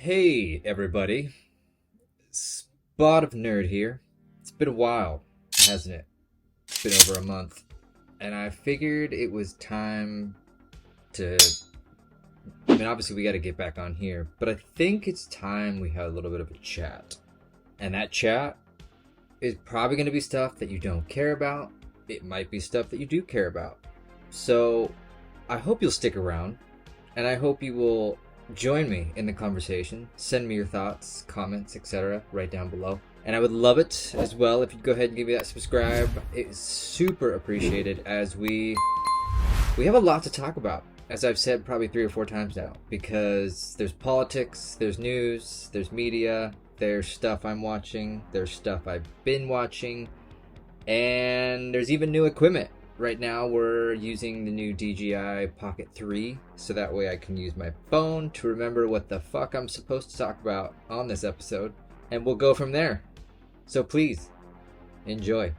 Hey, everybody. Spot of Nerd here. It's been a while, hasn't it? It's been over a month. And I figured it was time to. Obviously, we got to get back on here, but I think it's time we had a little bit of a chat. And that chat is probably going to be stuff that you don't care about. It might be stuff that you do care about. So, I hope you'll stick around, and I hope you will join me in the conversation. Send me your thoughts, comments, etc. right down below. And I would love it as well if you'd go ahead and give me that subscribe. It's super appreciated as we have a lot to talk about, as I've said probably 3 or 4 times now, because there's politics, there's news, there's media, there's stuff I'm watching, there's stuff I've been watching, and there's even new equipment. Right now we're using the new DJI Pocket 3, so that way I can use my phone to remember what the fuck I'm supposed to talk about on this episode, and we'll go from there. So please, enjoy.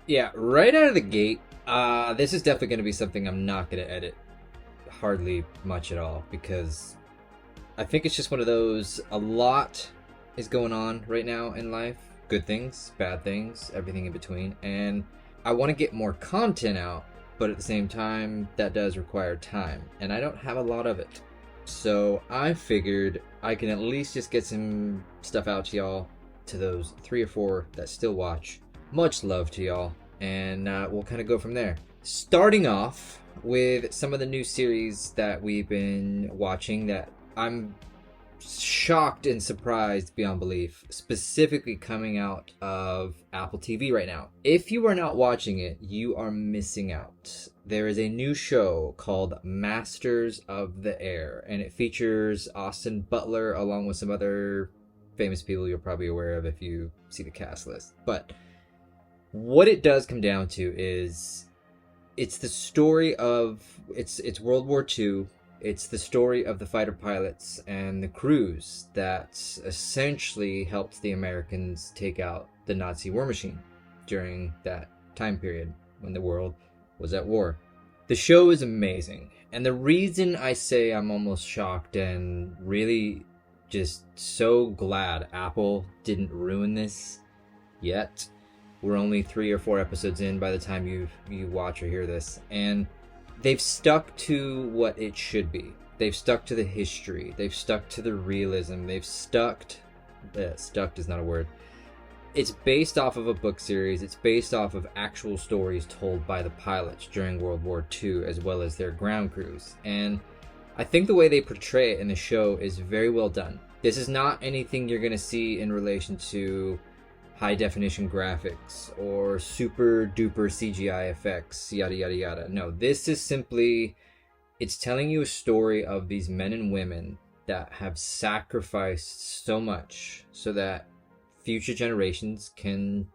Yeah, right out of the gate, this is definitely going to be something I'm not going to edit hardly much at all, because I think it's just one of those, a lot is going on right now in life. Good things, bad things, everything in between. And I want to get more content out, but at the same time, that does require time. And I don't have a lot of it. So I figured I can at least just get some stuff out to y'all, to those 3 or 4 that still watch. Much love to y'all, and we'll kind of go from there. Starting off with some of the new series that we've been watching that I'm shocked and surprised beyond belief, specifically coming out of Apple TV right now. If you are not watching it, you are missing out. There is a new show called Masters of the Air, and it features Austin Butler along with some other famous people you're probably aware of if you see the cast list. But what it does come down to is it's the story of it's World War II. It's the story of the fighter pilots and the crews that essentially helped the Americans take out the Nazi war machine during that time period when the world was at war. The show is amazing, and the reason I say I'm almost shocked and really just so glad Apple didn't ruin this yet. We're only 3 or 4 episodes in by the time you watch or hear this, and they've stuck to what it should be. They've stuck to the history. They've stuck to the realism. Stuck is not a word. It's based off of a book series. It's based off of actual stories told by the pilots during World War II, as well as their ground crews. And I think the way they portray it in the show is very well done. This is not anything you're going to see in relation to high definition graphics or super duper CGI effects, yada yada yada. No, this is simply, it's telling you a story of these men and women that have sacrificed so much so that future generations can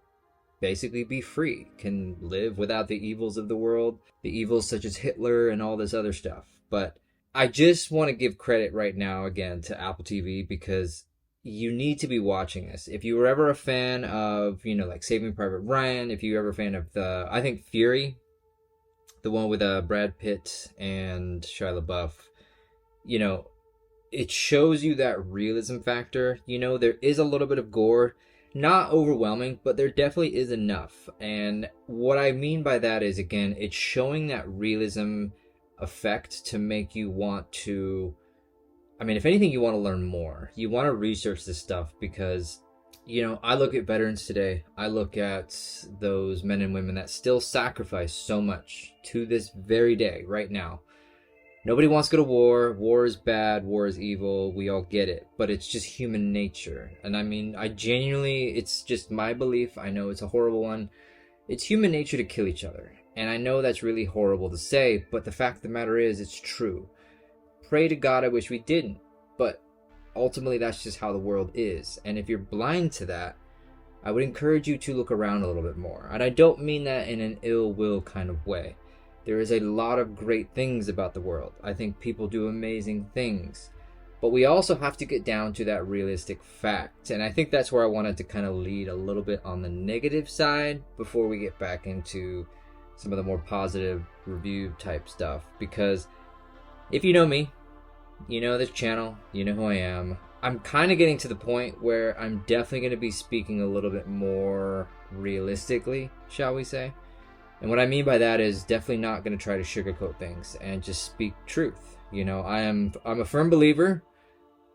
basically be free, can live without the evils of the world, the evils such as Hitler and all this other stuff. But I just want to give credit right now again to Apple TV, because you need to be watching this. If you were ever a fan of, like Saving Private Ryan, if you were ever a fan of I think Fury, the one with Brad Pitt and Shia LaBeouf, it shows you that realism factor. There is a little bit of gore, not overwhelming, but there definitely is enough. And what I mean by that is, again, it's showing that realism effect to make you want to, if anything, you want to learn more. You want to research this stuff because, I look at veterans today. I look at those men and women that still sacrifice so much to this very day, right now. Nobody wants to go to war. War is bad. War is evil. We all get it. But it's just human nature. And I genuinely, it's just my belief. I know it's a horrible one. It's human nature to kill each other. And I know that's really horrible to say, but the fact of the matter is, it's true. Pray to God I wish we didn't, but ultimately that's just how the world is. And if you're blind to that, I would encourage you to look around a little bit more. And I don't mean that in an ill will kind of way. There is a lot of great things about the world. I think people do amazing things. But we also have to get down to that realistic fact. And I think that's where I wanted to kind of lead a little bit on the negative side before we get back into some of the more positive review type stuff. Because if you know me, you know this channel, you know who I am. I'm kind of getting to the point where I'm definitely going to be speaking a little bit more realistically, shall we say. And what I mean by that is definitely not going to try to sugarcoat things and just speak truth. You know, I'm a firm believer.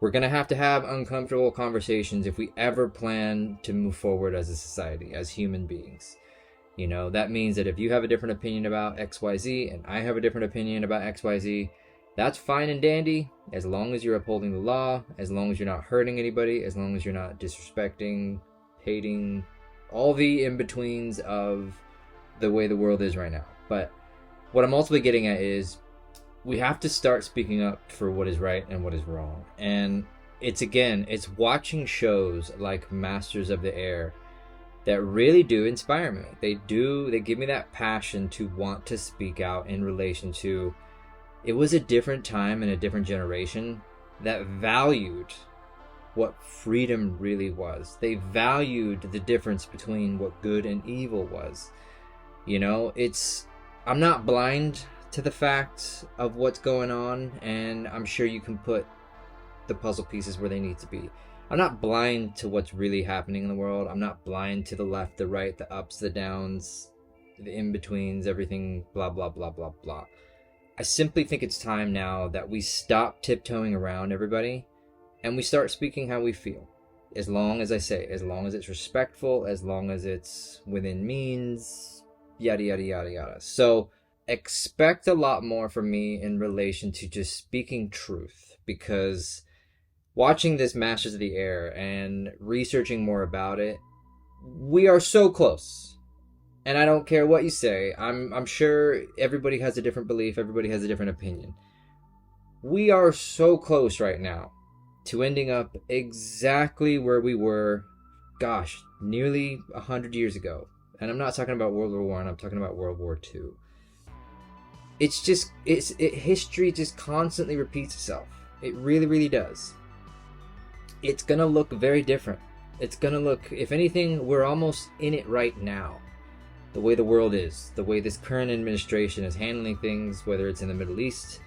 We're going to have uncomfortable conversations if we ever plan to move forward as a society, as human beings. You know, that means that if you have a different opinion about XYZ and I have a different opinion about XYZ, that's fine and dandy, as long as you're upholding the law, as long as you're not hurting anybody, as long as you're not disrespecting, hating, all the in-betweens of the way the world is right now. But what I'm ultimately getting at is we have to start speaking up for what is right and what is wrong. And it's watching shows like Masters of the Air that really do inspire me. They give me that passion to want to speak out in relation to, it was a different time and a different generation that valued what freedom really was. They valued the difference between what good and evil was. You know, I'm not blind to the fact of what's going on, and I'm sure you can put the puzzle pieces where they need to be. I'm not blind to what's really happening in the world. I'm not blind to the left, the right, the ups, the downs, the in-betweens, everything, blah, blah, blah, blah, blah. I simply think it's time now that we stop tiptoeing around everybody and we start speaking how we feel. As long as it's respectful, as long as it's within means, yada, yada, yada, yada. So expect a lot more from me in relation to just speaking truth, because watching this Masters of the Air and researching more about it, we are so close. And I don't care what you say. I'm sure everybody has a different belief. Everybody has a different opinion. We are so close right now to ending up exactly where we were, nearly 100 years ago. And I'm not talking about World War I. I'm talking about World War II. History just constantly repeats itself. It really, really does. It's going to look very different. It's going to look, if anything, we're almost in it right now. The way the world is, the way this current administration is handling things, whether it's in the Middle East,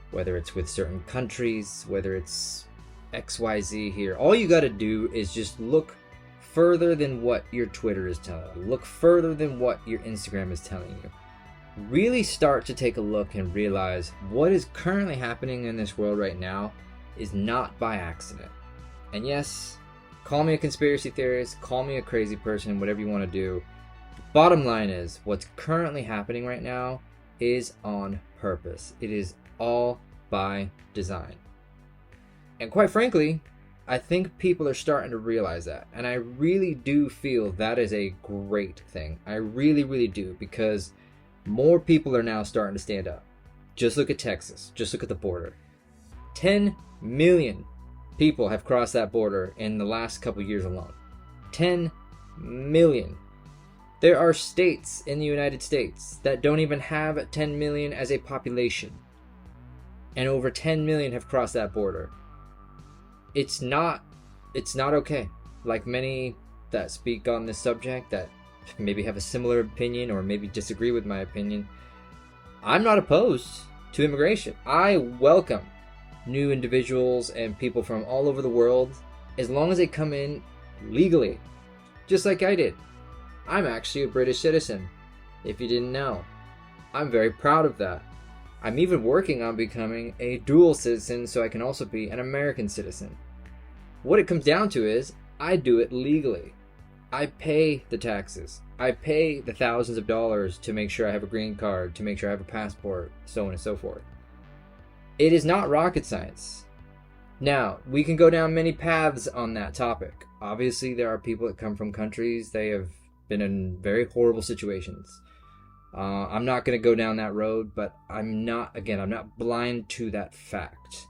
whether it's with certain countries, whether it's XYZ here. All you got to do is just look further than what your Twitter is telling you. Look further than what your Instagram is telling you. Really start to take a look and realize what is currently happening in this world right now is not by accident. And yes, call me a conspiracy theorist, call me a crazy person, whatever you want to do. Bottom line is, what's currently happening right now is on purpose. It is all by design. And quite frankly, I think people are starting to realize that. And I really do feel that is a great thing. I really, really do, because more people are now starting to stand up. Just look at Texas. Just look at the border. 10 million people have crossed that border in the last couple years alone. 10 million. There are states in the United States that don't even have 10 million as a population. And over 10 million have crossed that border. It's not okay. Like many that speak on this subject that maybe have a similar opinion or maybe disagree with my opinion, I'm not opposed to immigration. I welcome new individuals and people from all over the world as long as they come in legally, just like I did. I'm actually a British citizen, if you didn't know. I'm very proud of that. I'm even working on becoming a dual citizen so I can also be an American citizen. What it comes down to is, I do it legally. I pay the taxes. I pay the thousands of dollars to make sure I have a green card, to make sure I have a passport, so on and so forth. It is not rocket science. Now, we can go down many paths on that topic. Obviously, there are people that come from countries, they have been in very horrible situations. I'm not going to go down that road, but I'm not blind to that fact.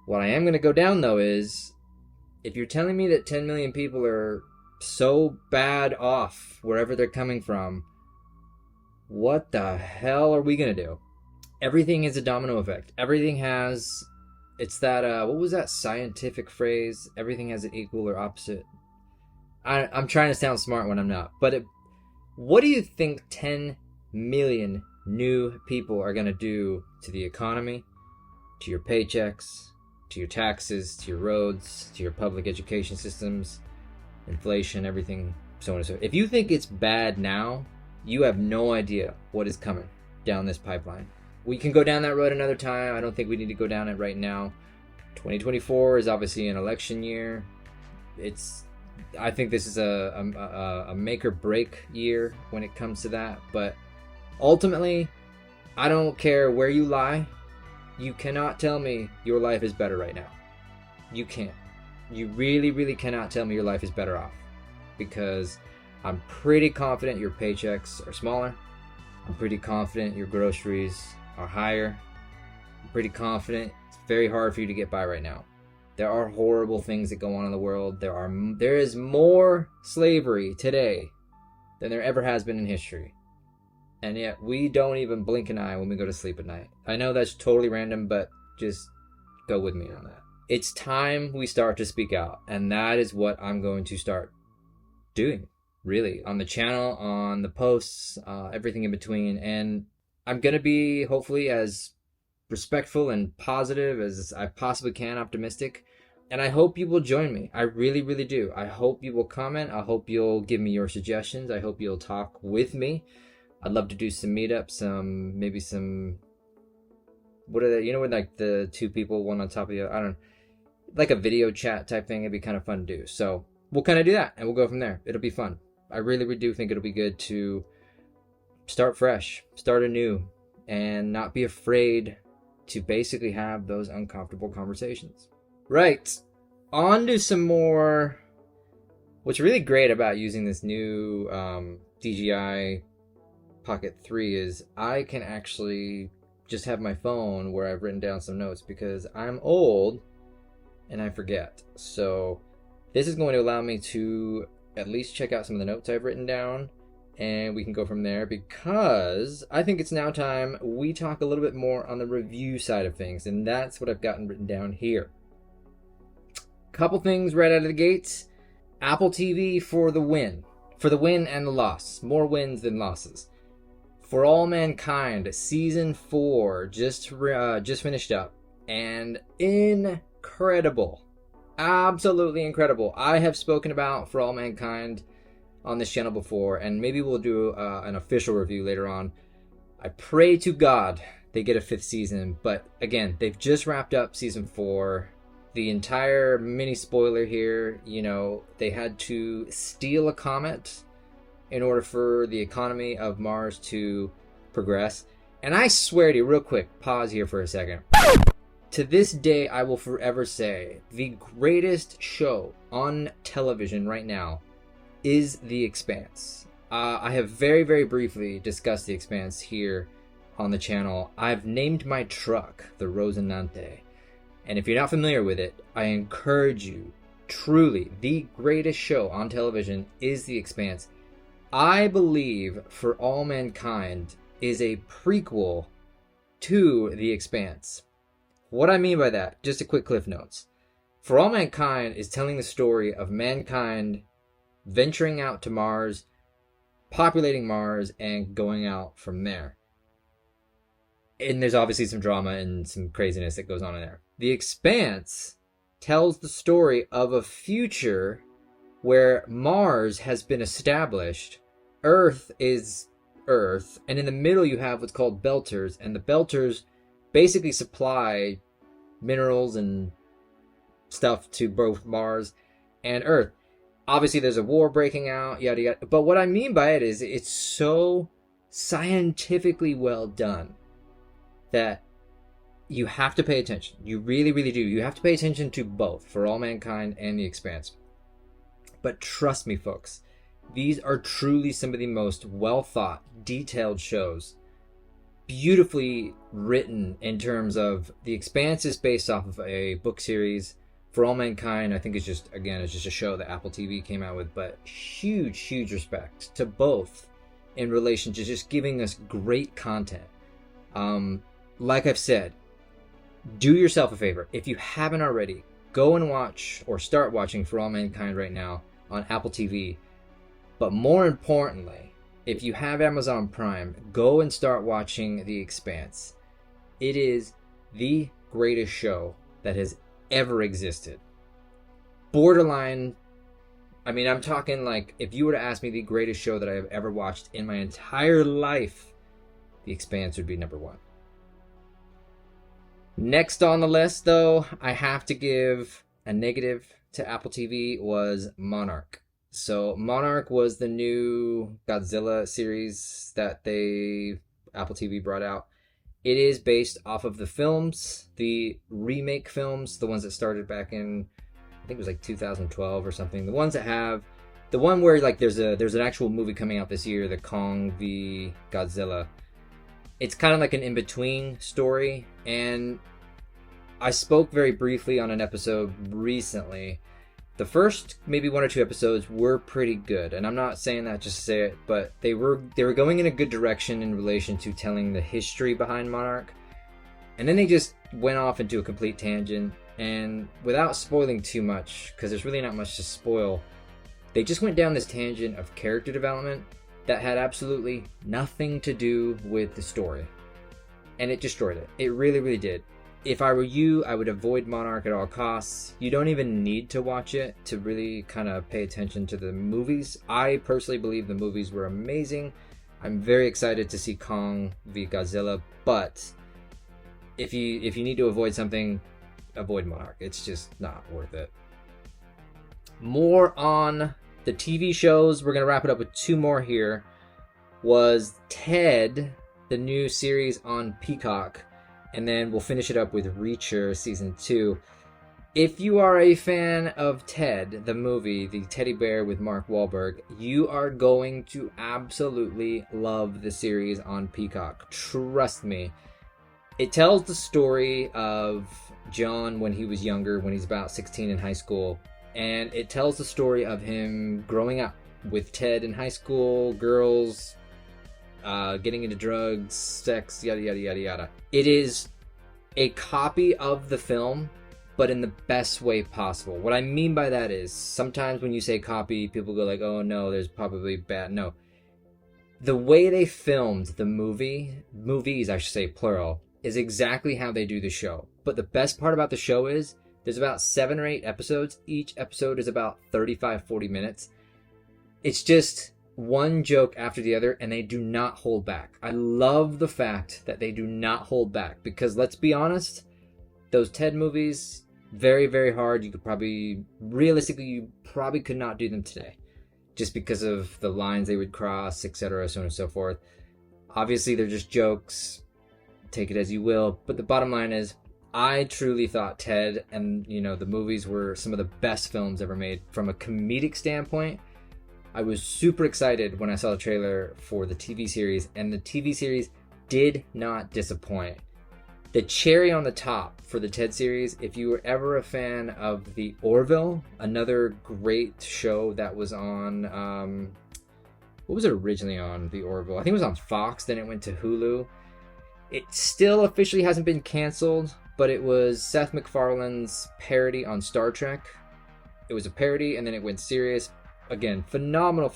What I am going to go down, though, is if you're telling me that 10 million people are so bad off wherever they're coming from, what the hell are we going to do? Everything is a domino effect. Everything has It's that what was that scientific phrase? Everything has an equal or opposite. I'm trying to sound smart when I'm not. But what do you think 10 million new people are gonna do to the economy, to your paychecks, to your taxes, to your roads, to your public education systems, inflation, everything, so on and so forth? If you think it's bad now, you have no idea what is coming down this pipeline. We can go down that road another time. I don't think we need to go down it right now. 2024 is obviously an election year. I think this is a make or break year when it comes to that. But ultimately, I don't care where you lie. You cannot tell me your life is better right now. You can't. You really, really cannot tell me your life is better off. Because I'm pretty confident your paychecks are smaller. I'm pretty confident your groceries are higher. I'm pretty confident it's very hard for you to get by right now. There are horrible things that go on in the world. There is more slavery today than there ever has been in history. And yet we don't even blink an eye when we go to sleep at night. I know that's totally random, but just go with me on that. It's time we start to speak out. And that is what I'm going to start doing, really, on the channel, on the posts, everything in between. And I'm going to be hopefully as respectful and positive as I possibly can, optimistic. And I hope you will join me. I really, really do. I hope you will comment. I hope you'll give me your suggestions. I hope you'll talk with me. I'd love to do some meetups, what are they? You know, when like the two people, one on top of the other, I don't know, like a video chat type thing. It'd be kind of fun to do. So we'll kind of do that and we'll go from there. It'll be fun. I really, really do think it'll be good to start fresh, start anew, and not be afraid to basically have those uncomfortable conversations. Right. On to some more. What's really great about using this new DJI Pocket 3 is I can actually just have my phone where I've written down some notes because I'm old and I forget. So this is going to allow me to at least check out some of the notes I've written down, and we can go from there, because I think it's now time we talk a little bit more on the review side of things, and that's what I've gotten written down here. Couple things right out of the gates. Apple TV for the win. For the win and the loss. More wins than losses. For All Mankind, Season 4 just finished up, and incredible. Absolutely incredible. I have spoken about For All Mankind on this channel before, and maybe we'll do an official review later on. I pray to God they get a 5th season, but again, they've just wrapped up Season 4. The entire mini spoiler here, you know, they had to steal a comet in order for the economy of Mars to progress. And I swear to you, real quick, pause here for a second. To this day, I will forever say the greatest show on television right now is The Expanse. I have very, very briefly discussed The Expanse here on the channel. I've named my truck the Rosinante. And if you're not familiar with it, I encourage you, truly, the greatest show on television is The Expanse. I believe For All Mankind is a prequel to The Expanse. What I mean by that, just a quick cliff notes. For All Mankind is telling the story of mankind venturing out to Mars, populating Mars, and going out from there. And there's obviously some drama and some craziness that goes on in there. The Expanse tells the story of a future where Mars has been established, Earth is Earth, and in the middle you have what's called belters, and the belters basically supply minerals and stuff to both Mars and Earth. Obviously there's a war breaking out, yada yada, but what I mean by it is it's so scientifically well done that you have to pay attention. You really, really do. You have to pay attention to both, For All Mankind and The Expanse. But trust me, folks, these are truly some of the most well-thought, detailed shows. Beautifully written in terms of The Expanse is based off of a book series. For All Mankind, I think it's just a show that Apple TV came out with. But huge, huge respect to both in relation to just giving us great content. Like I've said, Do yourself a favor. If you haven't already, go and watch or start watching For All Mankind right now on Apple TV. But more importantly, if you have Amazon Prime, go and start watching The Expanse. It is the greatest show that has ever existed. Borderline, I mean, I'm talking like, if you were to ask me the greatest show that I have ever watched in my entire life, The Expanse would be number one. Next on the list, though, I have to give a negative to Apple TV, was Monarch. So Monarch was the new Godzilla series that Apple TV brought out. It is based off of the films, the remake films, the ones that started back in, I think it was like 2012 or something. The ones that have, the one where like there's an actual movie coming out this year, the Kong v Godzilla. It's kind of like an in-between story, and I spoke very briefly on an episode recently. The first maybe one or two episodes were pretty good, and I'm not saying that just to say it, but they were going in a good direction in relation to telling the history behind Monarch. And then they just went off into a complete tangent, and without spoiling too much, because there's really not much to spoil, they just went down this tangent of character development that had absolutely nothing to do with the story. And it destroyed it. It really, really did. If I were you, I would avoid Monarch at all costs. You don't even need to watch it to really kind of pay attention to the movies. I personally believe the movies were amazing. I'm very excited to see Kong v Godzilla, but if you need to avoid something, avoid Monarch. It's just not worth it. More on the TV shows. We're going to wrap it up with two more here. Was Ted, the new series on Peacock. And then we'll finish it up with Reacher Season 2. If you are a fan of Ted, the movie, the teddy bear with Mark Wahlberg, you are going to absolutely love the series on Peacock. Trust me. It tells the story of John when he was younger, when he's about 16 in high school. And it tells the story of him growing up with Ted in high school, girls, getting into drugs, sex, yada, yada, yada, yada. It is a copy of the film, but in the best way possible. What I mean by that is, sometimes when you say copy, people go like, oh no, there's probably bad. No. The way they filmed the movies, I should say plural, is exactly how they do the show. But the best part about the show is, there's about 7 or 8 episodes. Each episode is about 35-40 minutes. It's just one joke after the other, and they do not hold back. I love the fact that they do not hold back, because let's be honest, those Ted movies, very, very hard. You probably could not do them today, just because of the lines they would cross, etc., so on and so forth. Obviously, they're just jokes. Take it as you will. But the bottom line is, I truly thought Ted and, the movies were some of the best films ever made from a comedic standpoint. I was super excited when I saw the trailer for the TV series, and the TV series did not disappoint. The cherry on the top for the Ted series, if you were ever a fan of The Orville, another great show that was on, what was it originally on, The Orville? I think it was on Fox, then it went to Hulu. It still officially hasn't been canceled, but it was Seth MacFarlane's parody on Star Trek. It was a parody, and then it went serious. Again, phenomenal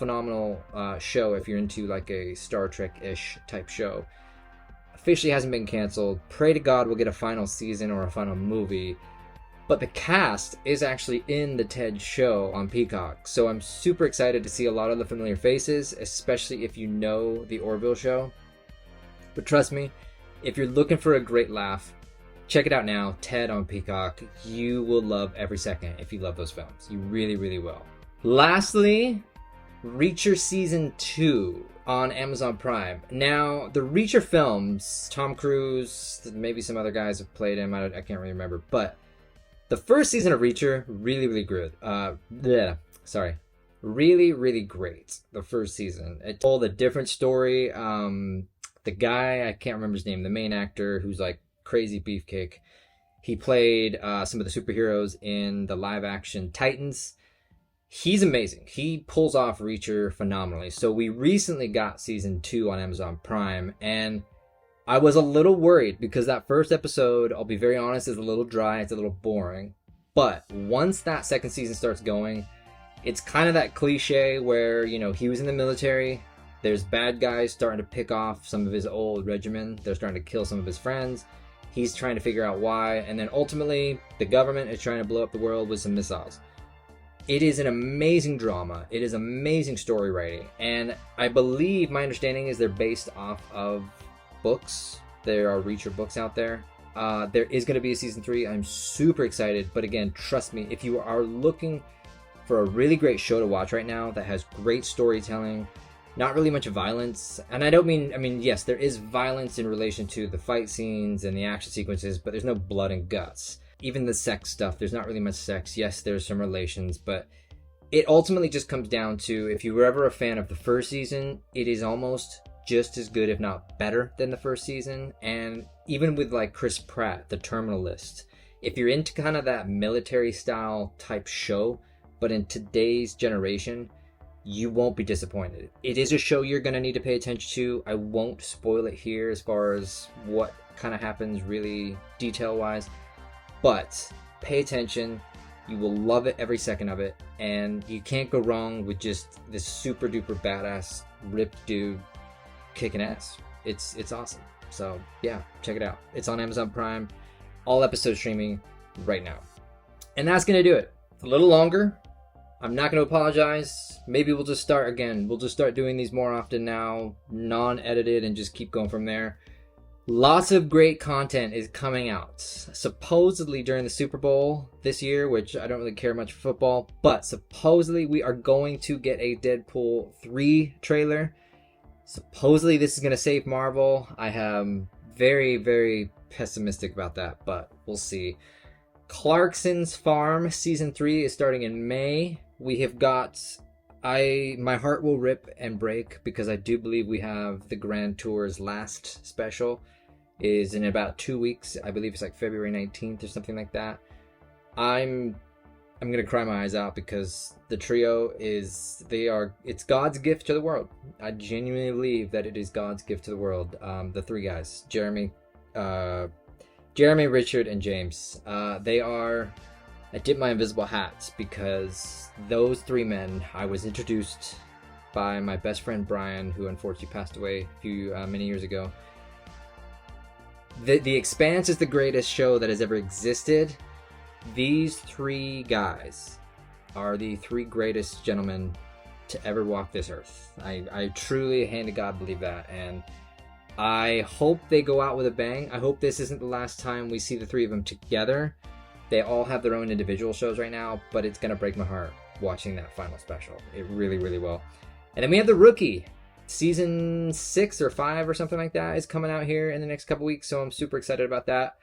show if you're into like a Star Trek-ish type show. Officially hasn't been canceled. Pray to God we'll get a final season or a final movie. But the cast is actually in the Ted show on Peacock. So I'm super excited to see a lot of the familiar faces, especially if you know the Orville show. But trust me, if you're looking for a great laugh, check it out now, Ted on Peacock. You will love every second if you love those films. You really, really will. Lastly, Reacher Season 2 on Amazon Prime. Now, the Reacher films, Tom Cruise, maybe some other guys have played him, I can't really remember, but the first season of Reacher, really, really good. Really, really great, the first season. It told a different story. The guy, I can't remember his name, the main actor who's like crazy beefcake, he played some of the superheroes in the live-action Titans. He's amazing. He pulls off Reacher phenomenally. So we recently got season 2 on Amazon Prime, and I was a little worried because that first episode, I'll be very honest, is a little dry. It's a little boring. But once that second season starts going, it's kind of that cliche where, you know, he was in the military. There's bad guys starting to pick off some of his old regimen. They're starting to kill some of his friends. He's trying to figure out why. And then ultimately, the government is trying to blow up the world with some missiles. It is an amazing drama. It is amazing story writing. And I believe, my understanding is they're based off of books. There are Reacher books out there. There is going to be a season 3. I'm super excited. But again, trust me, if you are looking for a really great show to watch right now that has great storytelling, not really much violence, and I mean, yes, there is violence in relation to the fight scenes and the action sequences, but there's no blood and guts. Even the sex stuff, there's not really much sex. Yes, there's some relations, but it ultimately just comes down to, if you were ever a fan of the first season, it is almost just as good, if not better, than the first season. And even with like Chris Pratt, the Terminal List, if you're into kind of that military style type show, but in today's generation, you won't be disappointed. It is a show you're going to need to pay attention to. I won't spoil it here as far as what kind of happens really detail-wise, but pay attention. You will love it every second of it, and you can't go wrong with just this super duper badass ripped dude kicking ass. It's awesome. So yeah, check it out. It's on Amazon Prime, all episodes streaming right now. And that's going to do it. A little longer. I'm not going to apologize. Maybe we'll just start again. We'll just start doing these more often now, non-edited, and just keep going from there. Lots of great content is coming out. Supposedly during the Super Bowl this year, which I don't really care much for football, but supposedly we are going to get a Deadpool 3 trailer. Supposedly this is going to save Marvel. I am very, very pessimistic about that, but we'll see. Clarkson's Farm Season 3 is starting in May. We have got... my heart will rip and break because I do believe we have the Grand Tour's last special is in about 2 weeks. I believe it's like February 19th or something like that. I'm gonna cry my eyes out because the trio it's God's gift to the world. I genuinely believe that it is God's gift to the world. The three guys, Jeremy, Richard, and James. I dip my invisible hats because those three men, I was introduced by my best friend Brian, who unfortunately passed away many years ago. The Expanse is the greatest show that has ever existed. These three guys are the three greatest gentlemen to ever walk this earth. I truly, hand to God, believe that, and I hope they go out with a bang. I hope this isn't the last time we see the three of them together. They all have their own individual shows right now, but it's going to break my heart watching that final special. It really, really will. And then we have The Rookie. Season 6 or 5 or something like that is coming out here in the next couple weeks, so I'm super excited about that.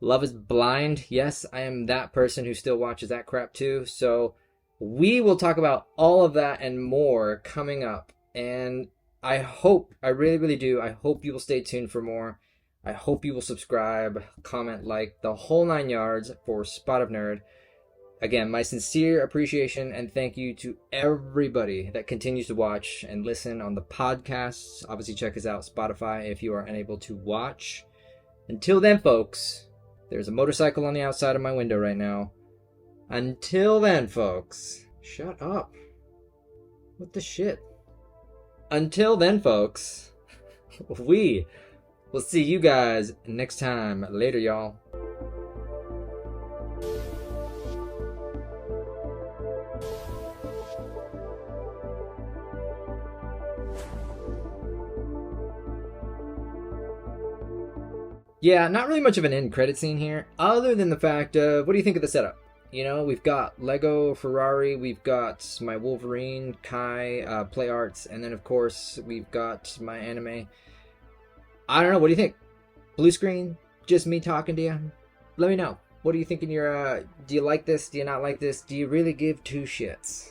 Love is Blind. Yes, I am that person who still watches that crap too. So we will talk about all of that and more coming up. And I hope, I really, really do, I hope you will stay tuned for more. I hope you will subscribe, comment, like, the whole 9 yards for Spot of Nerd. Again, my sincere appreciation and thank you to everybody that continues to watch and listen on the podcasts. Obviously, check us out Spotify if you are unable to watch. Until then, folks, there's a motorcycle on the outside of my window right now. Until then, folks, shut up. What the shit? Until then, folks, we will see you guys next time. Later, y'all. Yeah, not really much of an end credit scene here, other than the fact of, what do you think of the setup? You know, we've got Lego Ferrari, we've got my Wolverine, Kai, Play Arts, and then of course we've got my anime. I don't know, what do you think? Blue screen? Just me talking to you? Let me know. What do you think in your, do you like this? Do you not like this? Do you really give two shits?